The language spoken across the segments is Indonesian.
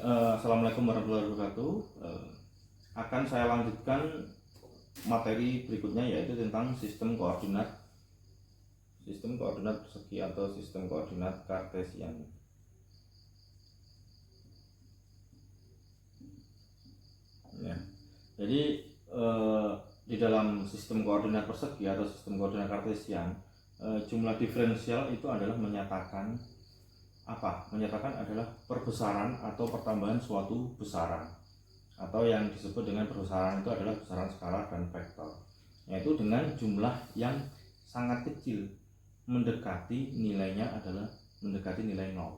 Assalamualaikum warahmatullahi wabarakatuh. Akan saya lanjutkan materi berikutnya, yaitu tentang sistem koordinat persegi atau sistem koordinat kartesian. Ya. Jadi di dalam sistem koordinat persegi atau sistem koordinat kartesian, jumlah diferensial itu adalah menyatakan apa? Menyatakan adalah perbesaran atau pertambahan suatu besaran, atau yang disebut dengan perbesaran itu adalah besaran skalar dan vektor, yaitu dengan jumlah yang sangat kecil, mendekati nilainya adalah mendekati nilai 0.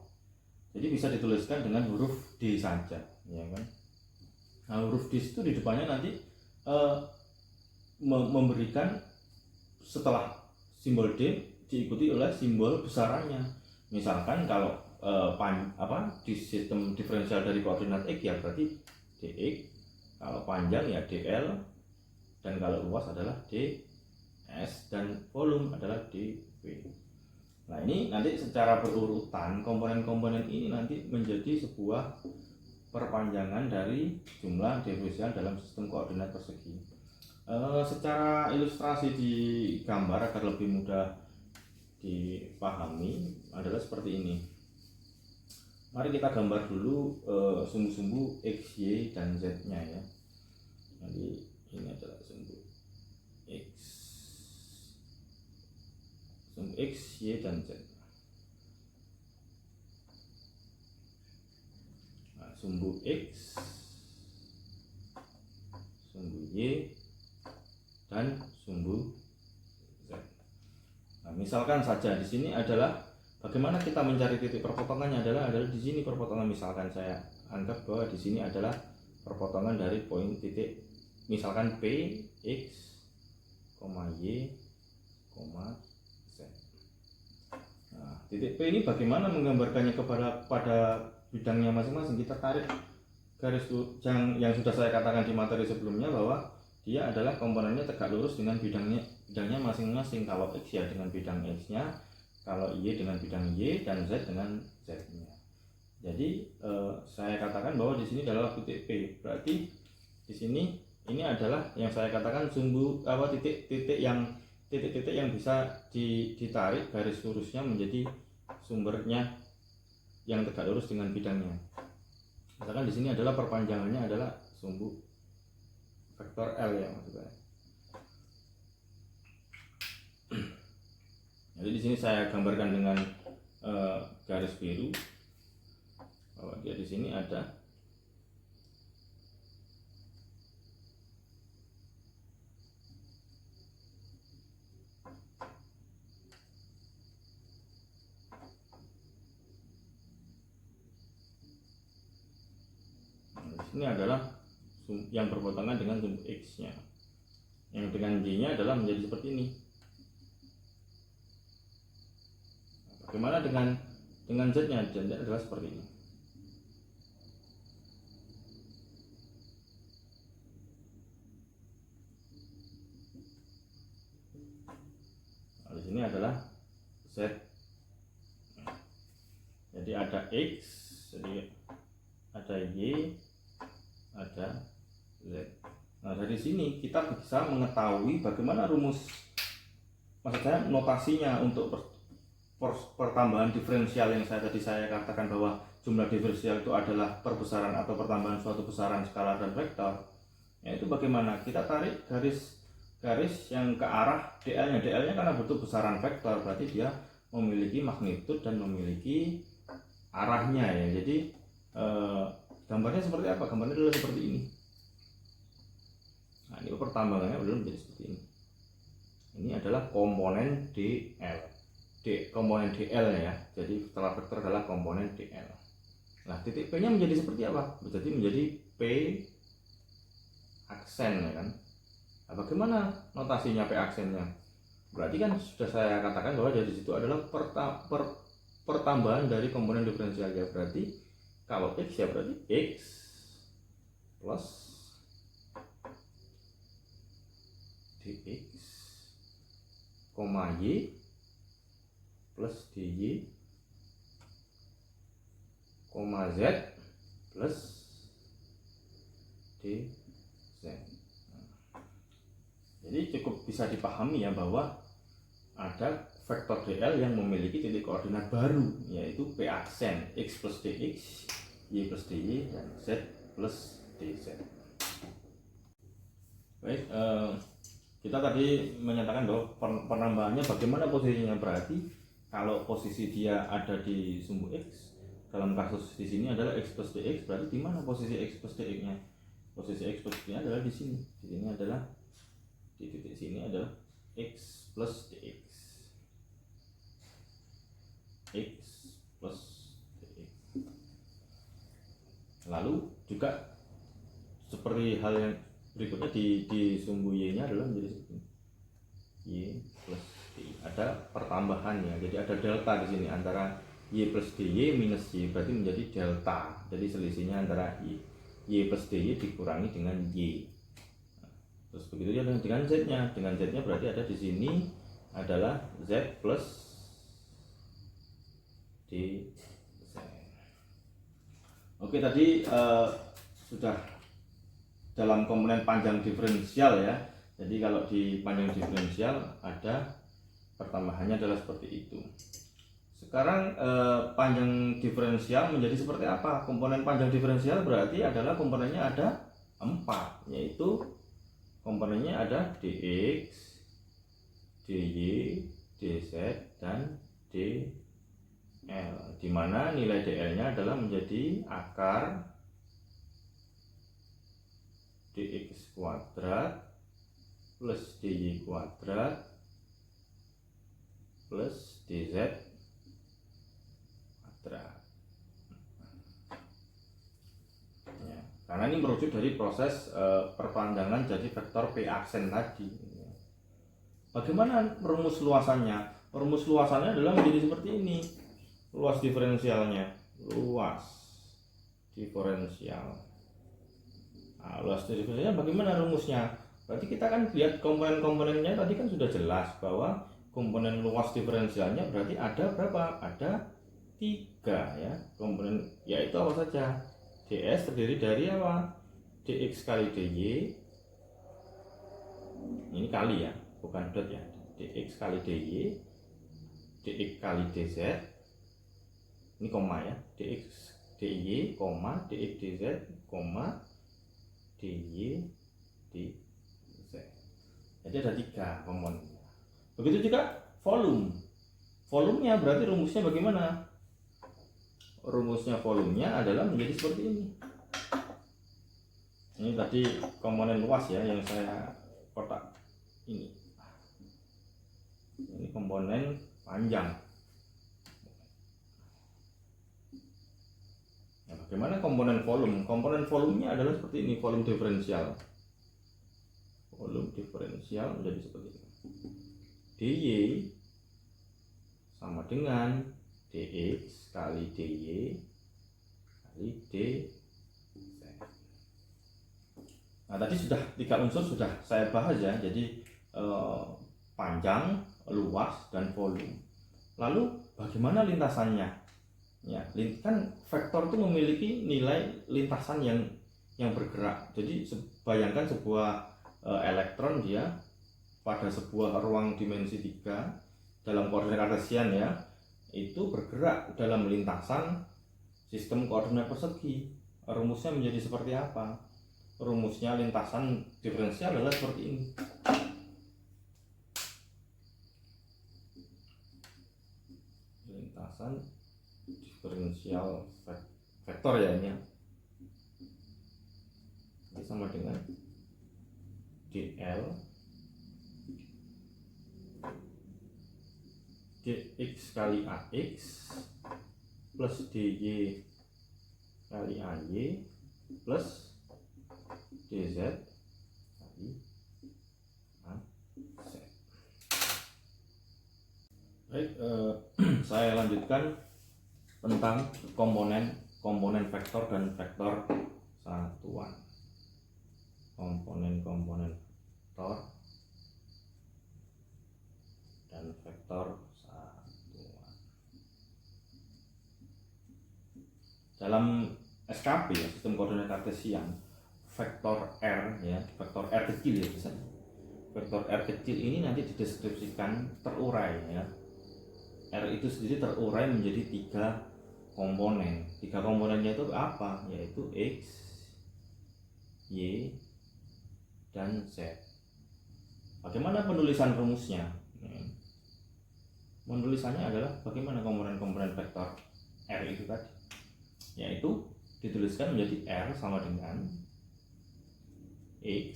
Jadi bisa dituliskan dengan huruf D saja, ya kan? Nah, huruf D itu di depannya nanti memberikan setelah simbol D diikuti oleh simbol besarannya. Misalkan kalau di sistem diferensial dari koordinat X ya berarti dx, kalau panjang ya dl, dan kalau luas adalah ds, dan volume adalah dv. Nah, ini nanti secara berurutan komponen-komponen ini nanti menjadi sebuah perpanjangan dari jumlah diferensial dalam sistem koordinat persegi. Secara ilustrasi di gambar agar lebih mudah dipahami adalah seperti ini. Mari kita gambar dulu sumbu-sumbu X, Y, dan Z nya ya. Jadi ini adalah sumbu X, Y, dan Z. Nah, sumbu X, sumbu Y, dan sumbu Z. Nah, misalkan saja di sini adalah bagaimana kita mencari titik perpotongannya adalah di sini perpotongan. Misalkan saya anggap bahwa di sini adalah perpotongan dari poin titik, misalkan P, X, Y, Z. Nah, titik P ini bagaimana menggambarkannya pada bidangnya masing-masing? Kita tarik garis yang sudah saya katakan di materi sebelumnya bahwa dia adalah komponennya tegak lurus dengan bidangnya masing-masing. Kalau X ya dengan bidang X-nya, kalau Y dengan bidang Y, dan Z dengan Z-nya. Jadi saya katakan bahwa di sini adalah titik P. Berarti di sini ini adalah yang saya katakan titik-titik yang bisa ditarik garis lurusnya menjadi sumbernya yang tegak lurus dengan bidangnya. Misalkan di sini adalah perpanjangannya adalah sumbu vektor L ya maksudnya. Jadi di sini saya gambarkan dengan garis biru bahwa dia di sini ada ini adalah yang berpotongan dengan sumbu X-nya. Yang dengan Y-nya adalah menjadi seperti ini. Bagaimana dengan Z-nya? Z-nya adalah seperti ini. Nah, di sini adalah Z. Jadi ada X, jadi ada Y, ada Z. Nah, dari sini kita bisa mengetahui bagaimana notasinya untuk pertambahan diferensial yang tadi saya katakan bahwa jumlah diferensial itu adalah perbesaran atau pertambahan suatu besaran skalar dan vektor. Yaitu bagaimana kita tarik garis yang ke arah dl-nya. Dl-nya karena bentuk besaran vektor, berarti dia memiliki magnitud dan memiliki arahnya ya. Jadi gambarnya seperti apa? Gambarnya adalah seperti ini. Nah, ini pertambangannya belum menjadi seperti ini. Ini adalah komponen dl. Komponen dl ya. Jadi setelah vektor adalah komponen dl. Nah, titik P nya menjadi seperti apa? Jadi menjadi P aksen ya kan. Nah, bagaimana notasinya P aksennya? Berarti kan sudah saya katakan bahwa dari situ adalah pertambahan dari komponen diferensial ya. Berarti kalau X ya berarti X plus dx, Y plus dy, Z plus dz. Jadi cukup bisa dipahami ya bahwa ada vektor dl yang memiliki titik koordinat baru, yaitu p aksen x plus dx, y plus dy, dan z plus dz. Baik, kita tadi menyatakan bahwa penambahannya bagaimana posisinya. Berarti kalau posisi dia ada di sumbu x, dalam kasus di sini adalah x plus dx, berarti di mana posisi x plus dx-nya? Posisi x plus dx adalah di sini. Di sini adalah di titik sini adalah x plus dx. X plus dx. Lalu juga seperti hal yang berikutnya di sumbu y-nya adalah menjadi seperti ini. Y plus dy. Ada pertambahannya. Jadi ada delta di sini antara y plus dy minus y, berarti menjadi delta. Jadi selisihnya antara y plus dy dikurangi dengan y. Terus begitu ya dengan z-nya. Dengan z-nya berarti ada di sini adalah z plus dz. Oke, tadi sudah dalam komponen panjang diferensial ya. Jadi kalau di panjang diferensial ada pertambahannya adalah seperti itu. Sekarang panjang diferensial menjadi seperti apa? Komponen panjang diferensial berarti adalah komponennya ada 4, yaitu komponennya ada dx, dy, dz, dan dl, di mana nilai dl-nya adalah menjadi akar dx kuadrat plus dy kuadrat plus dz kuadrat. Ya, karena ini merujuk dari proses perpanjangan jadi vektor p aksen tadi. Bagaimana rumus luasannya? Rumus luasannya adalah menjadi seperti ini. Luas diferensialnya, luas diferensial. Nah, luas diferensialnya bagaimana rumusnya? Berarti kita kan lihat komponen-komponennya tadi kan sudah jelas bahwa komponen luas diferensialnya berarti ada berapa? Ada 3 ya. Komponen yaitu apa saja? ds terdiri dari apa? Dx kali dy. Ini kali ya, bukan dot ya. Dx kali dy, dx kali dz. Ini koma ya. Dx dy, dx dz, dy dz. Jadi ada 3 komponen. Begitu juga volume. Volumenya berarti rumusnya bagaimana? Rumusnya volumenya adalah menjadi seperti ini. Ini tadi komponen luas ya yang saya kotak ini. Ini komponen panjang. Nah, bagaimana komponen volume? Komponen volumenya adalah seperti ini, volume diferensial. Volume diferensial menjadi seperti ini. dy sama dengan dx kali dy kali dz. Nah, tadi sudah 3 unsur sudah saya bahas ya. Jadi panjang, luas, dan volume. Lalu bagaimana lintasannya? Ya, kan vektor itu memiliki nilai lintasan yang bergerak. Jadi bayangkan sebuah elektron dia pada sebuah ruang dimensi 3 dalam koordinat kartesian ya, itu bergerak dalam lintasan sistem koordinat persegi. Rumusnya menjadi seperti apa? Rumusnya lintasan diferensial adalah seperti ini. Lintasan diferensial vektor ya ini ya. Ini sama dengan dl dx kali ax plus dy kali ay plus dz kali az. Baik, saya lanjutkan tentang komponen vektor dan vektor satuan. Komponen vektor dan vektor satuan. Dalam SKP ya, sistem koordinat kartesian, vektor R ya, vektor R kecil ya misalnya. Vektor R kecil ini nanti dideskripsikan terurai ya. R itu sendiri terurai menjadi 3 komponen. 3 komponennya itu apa? Yaitu X, Y, dan Z. Bagaimana penulisan rumusnya? Penulisannya adalah bagaimana komponen-komponen vektor R itu tadi, yaitu dituliskan menjadi R sama dengan X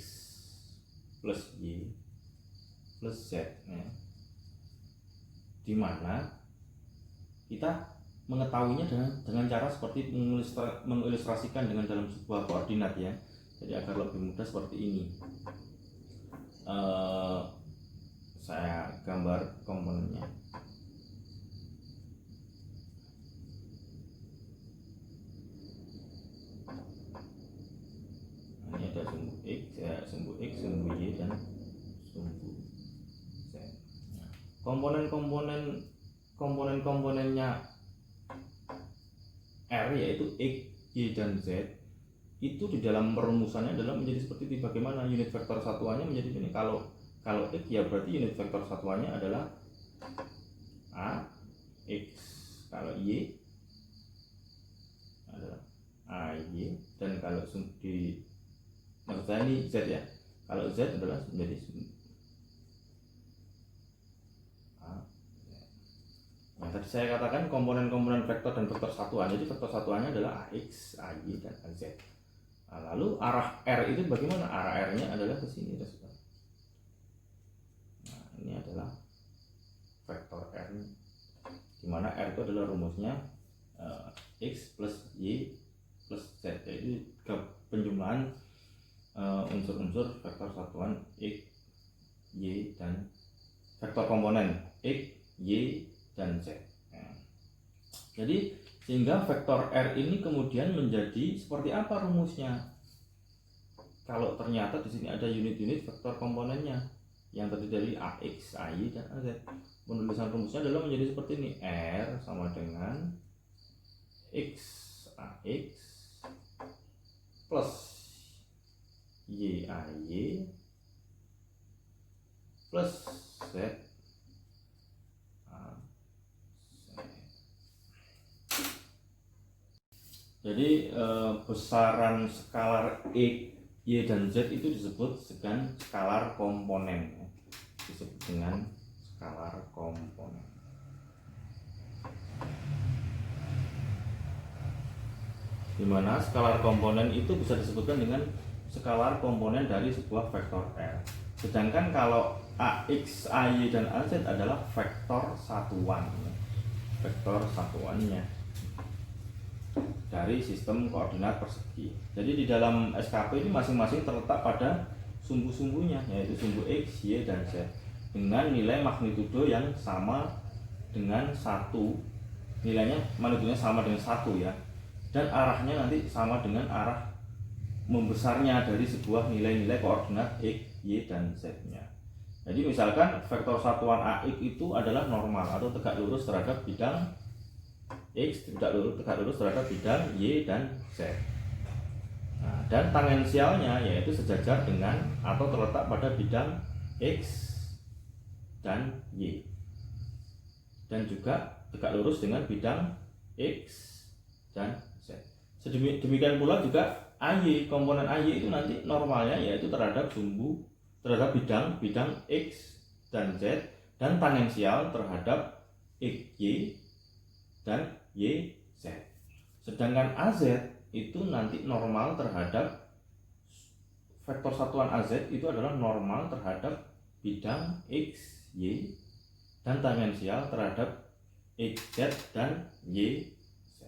plus Y plus Z ya. Dimana kita mengetahuinya dengan cara seperti mengilustrasikan dengan dalam sebuah koordinat ya. Jadi agar lebih mudah seperti ini, saya gambar komponennya. Ini ada sumbu X, sumbu Y, dan sumbu Z. Komponennya R yaitu X, Y, dan Z itu di dalam perumusannya adalah menjadi seperti ini. Bagaimana unit vektor satuannya menjadi ini. Kalau X ya berarti unit vektor satuannya adalah A X. Kalau Y adalah AY, dan kalau di maksud saya ini Z ya. Kalau Z adalah menjadi A. Nah, tadi saya katakan komponen-komponen vektor dan vektor satuan. Jadi vektor satuannya adalah AX, AY, dan AZ. Nah, lalu arah R itu bagaimana? Arah R-nya adalah ke sini. Nah, ini adalah vektor R, dimana R itu adalah rumusnya X plus Y plus Z, yaitu penjumlahan unsur-unsur vektor satuan X, Y, dan vektor komponen X, Y, dan Z. Nah, jadi sehingga vektor R ini kemudian menjadi seperti apa rumusnya? Kalau ternyata di sini ada unit-unit vektor komponennya yang terdiri dari AX, AY, dan AZ. Penulisan rumusnya adalah menjadi seperti ini. R sama dengan X AX plus Y AY plus Z AZ. Jadi besaran skalar X, Y, dan Z itu disebut dengan skalar komponen. Disebut dengan skalar komponen. Dimana skalar komponen itu bisa disebutkan dengan skalar komponen dari sebuah vektor R. Sedangkan kalau AX, AY, dan AZ adalah vektor satuan. Vektor satuannya dari sistem koordinat persegi. Jadi di dalam SKP ini masing-masing terletak pada sumbu-sumbunya, yaitu sumbu X, Y, dan Z, dengan nilai magnitudo yang sama dengan 1. Nilainya magnitudonya sama dengan 1 ya. Dan arahnya nanti sama dengan arah membesarnya dari sebuah nilai-nilai koordinat X, Y, dan Z-nya. Jadi misalkan vektor satuan AX itu adalah normal atau tegak lurus terhadap bidang X, tegak lurus terhadap bidang Y dan Z. Nah, dan tangensialnya yaitu sejajar dengan atau terletak pada bidang X dan Y, dan juga tegak lurus dengan bidang X dan Z. Demikian pula juga AY, komponen AY itu nanti normalnya yaitu terhadap bidang X dan Z, dan tangensial terhadap X, Y, dan Y, Z. Sedangkan AZ itu nanti normal terhadap vektor satuan AZ itu adalah normal terhadap bidang X, Y, dan tangensial terhadap X, Z, dan Y, Z.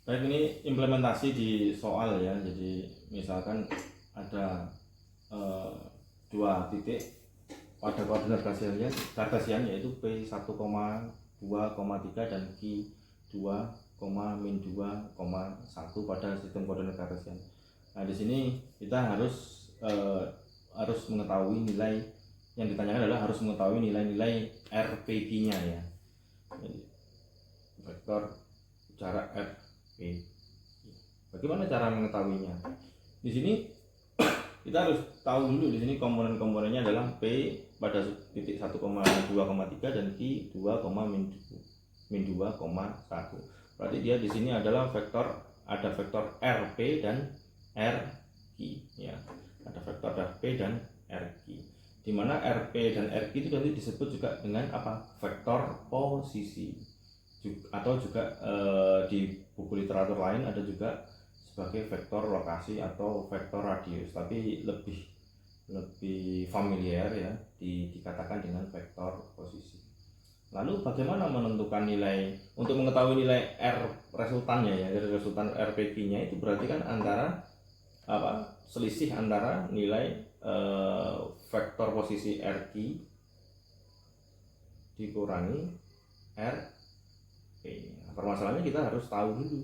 Baik, ini implementasi di soal ya. Jadi misalkan ada 2 titik pada koordinat kartesian yaitu P1,2,3 dan Q2, min 2,1 pada sistem koordinat kartesian. Nah, di sini kita harus mengetahui nilai yang ditanyakan adalah harus mengetahui nilai-nilai RPQ-nya ya. Jadi, vektor jarak RP. Bagaimana cara mengetahuinya? Di sini kita harus tahu dulu di sini komponen-komponennya adalah P pada titik 1,2,3 dan Q 2,-2,1. Berarti dia di sini adalah ada vektor RP dan RQ ya. Ada vektor RP dan RQ. Di mana RP dan RQ itu nanti disebut juga dengan apa? Vektor posisi. Atau juga di buku literatur lain ada juga sebagai vektor lokasi atau vektor radius, tapi lebih familiar ya dikatakan dengan vektor posisi. Lalu bagaimana menentukan nilai untuk mengetahui nilai R resultannya ya, dari resultan RPQ-nya itu berarti kan antara apa? Selisih antara nilai vektor posisi RQ dikurangi RP. Nah, permasalahannya kita harus tahu dulu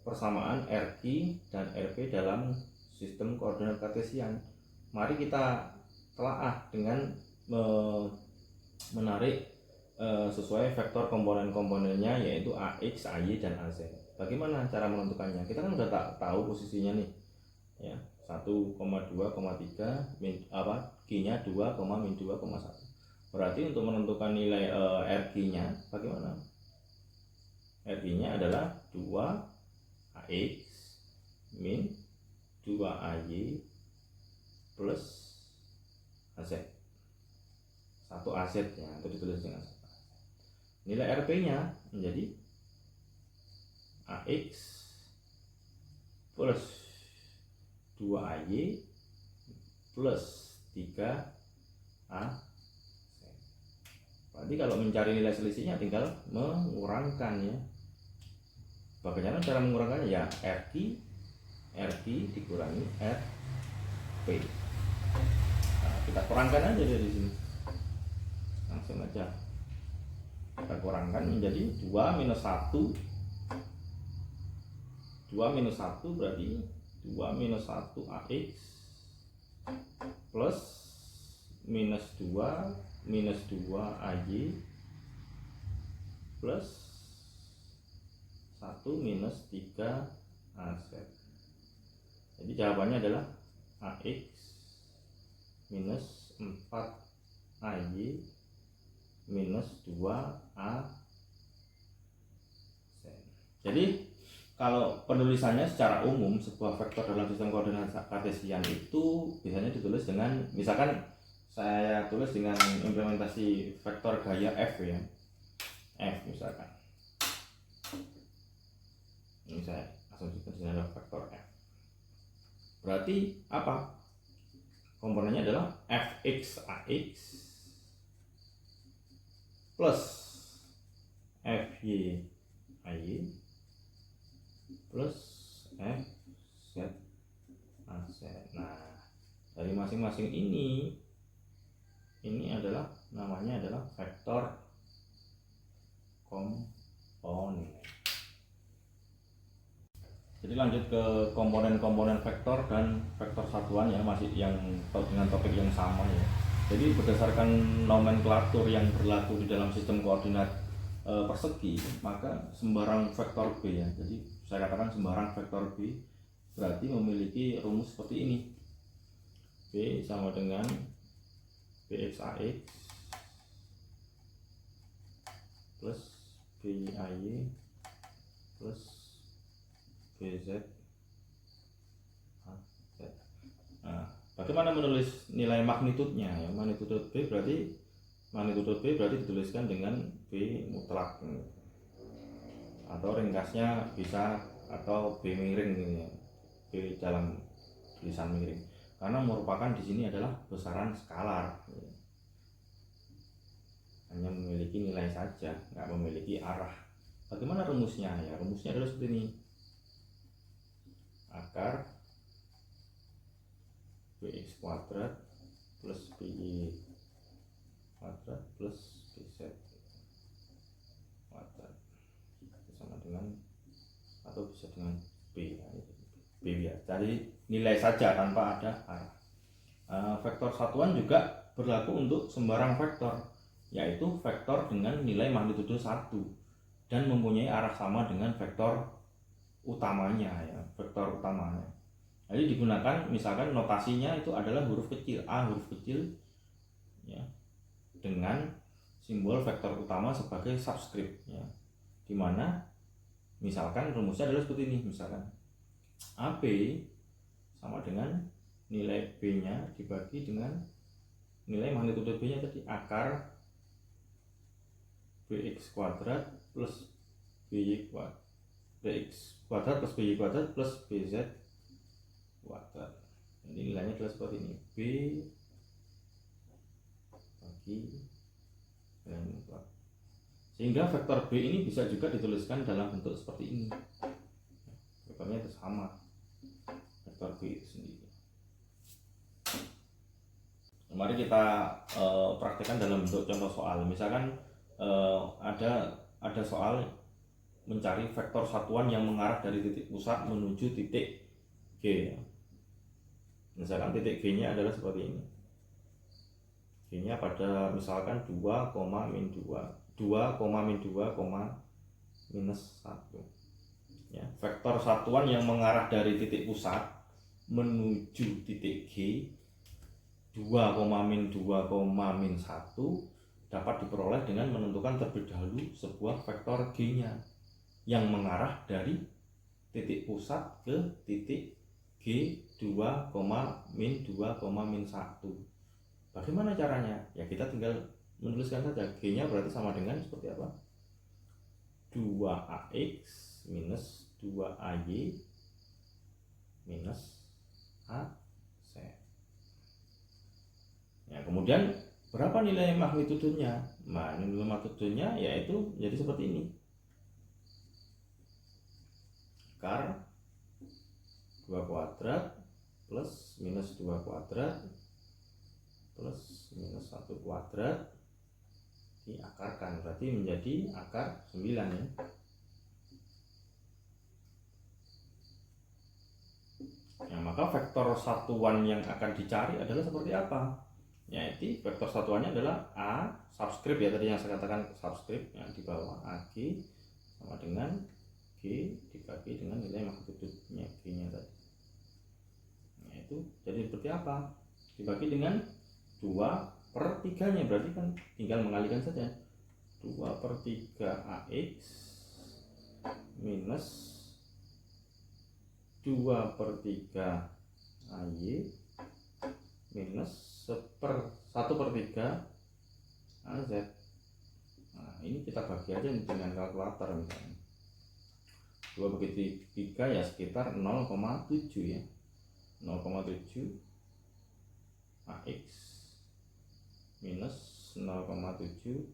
persamaan RQ dan RP dalam sistem koordinat kartesian. Mari kita telaah dengan menarik sesuai vektor komponen-komponennya, yaitu AX, AY, dan AZ. Bagaimana cara menentukannya? Kita kan udah tahu posisinya nih ya, 1,2,3 Q-nya 2,-2,1. Berarti untuk menentukan nilai RQ-nya bagaimana? RQ-nya adalah 2 AX min 2 AY plus AZ. 1 AZ ya, atau ditulis dengan 1 AZ. Nilai RP-nya menjadi AX plus 2 AY plus 3 AZ. Berarti kalau mencari nilai selisihnya tinggal mengurangkan ya. Bagaimana cara mengurangkannya? Ya RQ dikurangi RP. Nah, kita kurangkan aja dari sini. Langsung aja. Kita kurangkan menjadi 2 minus 1. 2 minus 1 berarti 2 minus 1 AX plus minus 2 AY plus 1 minus 3 AZ. Jadi jawabannya adalah AX minus 4 AY minus 2 AZ. Jadi kalau penulisannya secara umum sebuah vektor dalam sistem koordinat kartesian itu biasanya ditulis dengan, misalkan saya tulis dengan implementasi vektor gaya F ya. F misalkan. Ini saya asumsikan di sini adalah vektor F. Berarti apa? Komponennya adalah Fx Ax plus Fy Ay plus Fz Az. Nah, dari masing-masing ini adalah namanya adalah vektor komponen. Jadi lanjut ke komponen-komponen vektor dan vektor satuan ya, masih yang dengan topik yang sama ya. Jadi berdasarkan nomenklatur yang berlaku di dalam sistem koordinat persegi, maka sembarang vektor B ya. Jadi saya katakan sembarang vektor B berarti memiliki rumus seperti ini. B sama dengan Bxax plus By plus Bz. Nah, bagaimana menulis nilai magnitudnya ya? Magnitudo B berarti dituliskan dengan B mutlak atau ringkasnya bisa atau B miring ini ya. B dalam tulisan miring, karena merupakan di sini adalah besaran skalar ya. Hanya memiliki nilai saja, nggak memiliki arah. Bagaimana rumusnya ya? Rumusnya adalah seperti ini. Akar Bx kuadrat plus By kuadrat plus Bz kuadrat sama dengan atau bisa dengan B ya, B biasa. Jadi nilai saja tanpa ada arah. Vektor satuan juga berlaku untuk sembarang vektor, yaitu vektor dengan nilai magnitudo 1 dan mempunyai arah sama dengan vektor utamanya ya, vektor utamanya. Jadi digunakan misalkan notasinya itu adalah huruf kecil a, huruf kecil ya, dengan simbol vektor utama sebagai subscript ya, dimana misalkan rumusnya adalah seperti ini, misalkan AP sama dengan nilai B nya dibagi dengan nilai magnitudo B nya tadi, akar BX kuadrat plus BY kuadrat, BX kuadrat plus BY kuadrat plus BZ kuadrat. Jadi nilainya adalah seperti ini, B bagi nilai mutlak. Sehingga vektor B ini bisa juga dituliskan dalam bentuk seperti ini. Vektornya itu sama, vektor B itu sendiri. Mari kita praktekkan dalam bentuk contoh soal. Misalkan ada soal mencari vektor satuan yang mengarah dari titik pusat menuju titik G. Misalkan titik G nya adalah seperti ini. G nya pada misalkan 2, min 2, 2, min 2, minus 1 ya. Vektor satuan yang mengarah dari titik pusat menuju titik G 2, min 2, min 1 dapat diperoleh dengan menentukan terlebih dahulu sebuah vektor G nya yang mengarah dari titik pusat ke titik G 2, min 2, min 1. Bagaimana caranya? Ya kita tinggal menuliskan saja. G nya berarti sama dengan seperti apa? 2AX minus 2AY minus AC. Ya, kemudian berapa nilai magnitudonya? Nah, nilai magnitudonya yaitu jadi seperti ini. Akar 2 kuadrat plus minus 2 kuadrat plus minus 1 kuadrat diakarkan, berarti menjadi akar 9 ya. Nah, maka vektor satuan yang akan dicari adalah seperti apa? Yaitu vektor satuannya adalah A subscript ya, tadi yang saya katakan subscript yang di bawah AG sama dengan G dibagi dengan nilai magnitudenya G nya tadi. Nah itu jadi seperti apa? Dibagi dengan 2/3 nya, berarti kan tinggal mengalikan saja. 2/3 AX minus 2/3 AY minus 1/3 AZ. Nah ini kita bagi aja dengan kalkulator misalnya. 2/3 ya sekitar 0,7 ya, 0,7 AX minus 0,7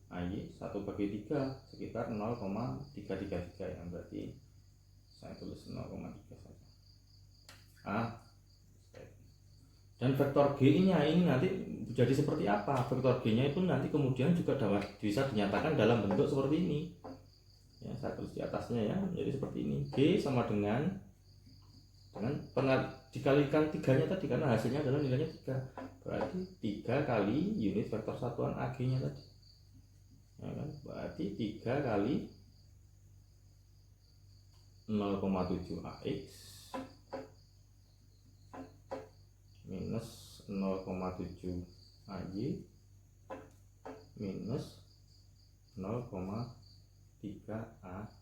AY 1/3 sekitar 0,333 ya, berarti saya tulis 0,3 saja. Dan vektor G nya ini nanti jadi seperti apa? Vektor G nya itu nanti kemudian juga dapat bisa dinyatakan dalam bentuk seperti ini ya, saya tulis di atasnya ya, jadi seperti ini. G sama dengan dikalikan 3 nya tadi, karena hasilnya adalah nilainya 3, berarti 3 kali unit vektor satuan AG nya tadi ya kan? Berarti 3 kali 0,7 AX minus 0,7 AY minus 0,3 AZ.